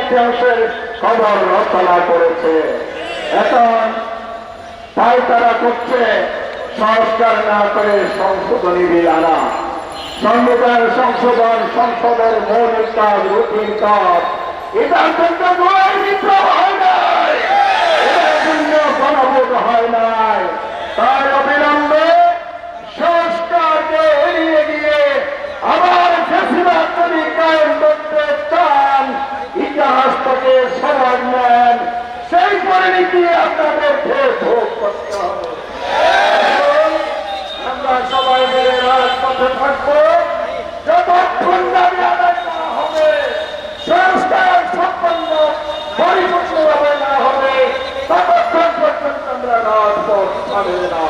ইতিহাসের খবর রচনা করেছে। এখন তাই তারা করছে সংস্কার না করে সংশোধনী বিল আনা। সংবিধান সংশোধন সংসদের মৌলিক কাজ, রুটিন কাজ। এটার জন্য বিপ্লব হয় নাই, এটার জন্য গণভোট হয় নাই। তাই অবিলম্বে সংস্কারকে এড়িয়ে গিয়ে আবার ফ্যাসিবাদ যদি কায়েম করতে চান, ইতিহাস থেকে সমাজ নেন, সেই পরিণতি আপনাদেরকে ভোগ করতে হবে। আমরা সবাই মিলে রাজপথে থাকবো, যতক্ষণ দাবি আদায় করা হবে, সংস্কার সম্পন্ন পরিপূর্ণভাবে না হবে, ততক্ষণ পর্যন্ত আমরা রাজপথ ছাড়বে না।